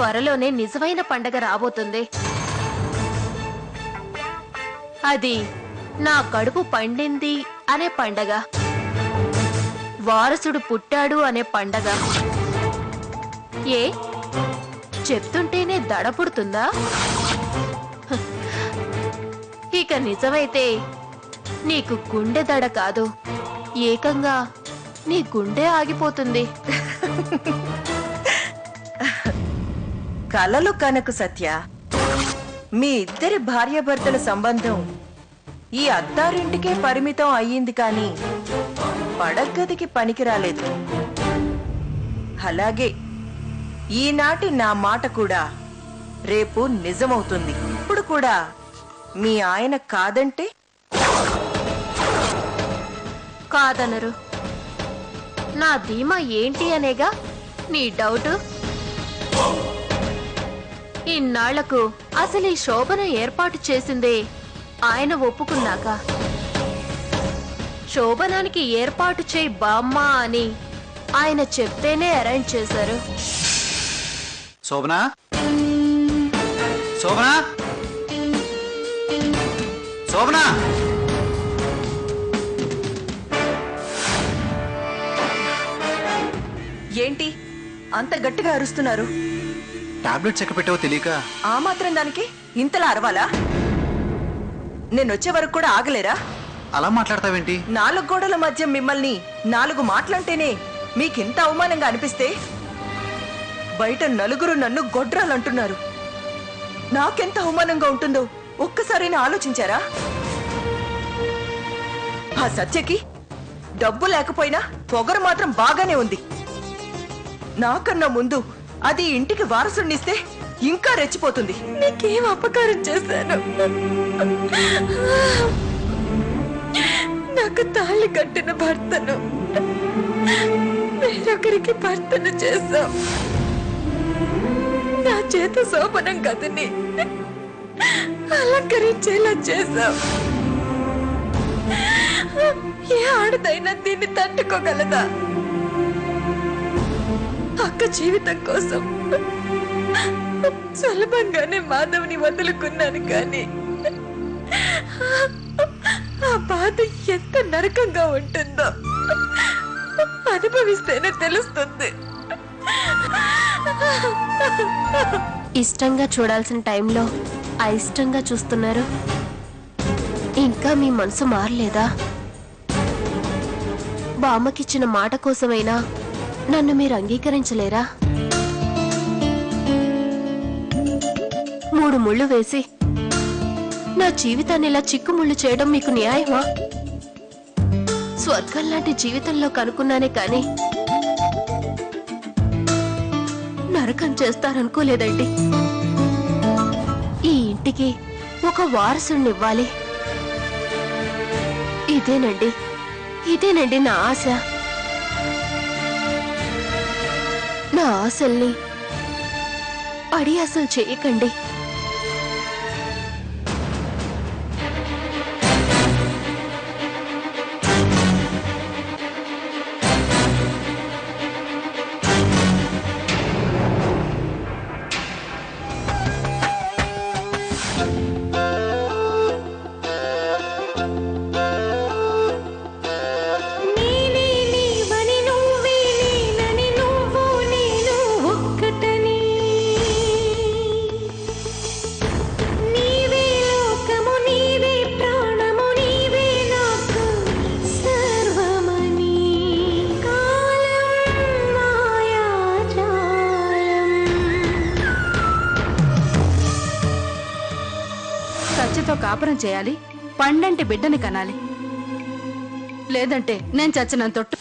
త్వరలోనే నిజమైన పండగ రాబోతుంది. అది నా కడుపు పండింది అనే పండగ, వారసుడు పుట్టాడు అనే పండగ. ఏ చెప్తుంటేనే దడ పుడుతుందా? ఇక నిజమైతే నీకు గుండె దడ కాదు, ఏకంగా నీ గుండె ఆగిపోతుంది. కలలు కనకు సత్య, మీ ఇద్దరి భార్యాభర్తల సంబంధం ఈ అత్తారింటికే పరిమితం అయ్యింది కానీ పడగదికి పనికి రాలేదు. అలాగే ఈనాటి నా మాట కూడా రేపు నిజమవుతుంది. ఇప్పుడు కూడా మీ ఆయన కాదంటే కాదనరు. నా ధీమా ఏంటి అనేగా నీ డౌట్. ఇన్నాళ్లకు అసలు ఈ శోభను ఏర్పాటు చేసిందే ఆయన ఒప్పుకున్నాక. శోభనానికి ఏర్పాటు చేయి బామ్మా అని ఆయన చెప్తేనే అరేంజ్ చేశారు. శోభనా, శోభనా, శోభనా. ఏంటి అంత గట్టిగా అరుస్తున్నారు? టాబ్లెట్స్ ఎక్క పెట్టావో తెలియక. ఆ మాత్రం దానికి ఇంతలా అరవాలా? నేనొచ్చే వరకు కూడా ఆగలేరా? అలా మాట్లాడతావేంటి? 4 గోడల మధ్య మిమ్మల్ని 4 మాటలంటేనే మీకింత అవమానంగా అనిపిస్తే బయట నలుగురు నన్ను గొడ్రాలంటున్నారు. నాకెంత అవమానంగా ఉంటుందో ఒక్కసారైనా ఆలోచించారా? ఆ సత్యకి డబ్బు లేకపోయినా పొగరు మాత్రం బాగానే ఉంది. నాకన్నా ముందు అది ఇంటికి వారసునిస్తే ఇంకా రెచ్చిపోతుంది. నీకేం అపకారం చేశాను? నాకు తాళి కట్టిన భర్తను వేరొకరికి భర్తను చేశావు. నా చేత శోభనం గదిని అలంకరించేలా చేశావు. ఏ ఆడదైనా దీన్ని తట్టుకోగలదా? అక్క జీవితం కోసం సులభంగానే మాధవ్ని వదులుకున్నాను, కానీ ఆ బాధ ఎంత నరకంగా ఉంటుందో అనుభవిస్తేనే తెలుస్తుంది. ఇష్టంగా చూడాల్సిన టైంలో అయిష్టంగా చూస్తున్నారు. ఇంకా మీ మనసు మారలేదా? బామ్మకిచ్చిన మాట కోసమైనా నన్ను మీరు అంగీకరించలేరా? 3 ముళ్ళు వేసి నా జీవితాన్ని ఇలా చిక్కుముళ్ళు చేయడం మీకు న్యాయమా? స్వర్గం లాంటి జీవితంలో కనుక్కున్నానే కాని నరకం చేస్తారనుకోలేదండి. ఈ ఇంటికి ఒక వారసుడినివ్వాలి. ఇదేనండి నా ఆశ. నా ఆశల్ని అడి అసలు చేయకండి. సత్యతో కాపురం చేయాలి, పండంటి బిడ్డని కనాలి. లేదంటే నేను చచ్చినంతొట్టు.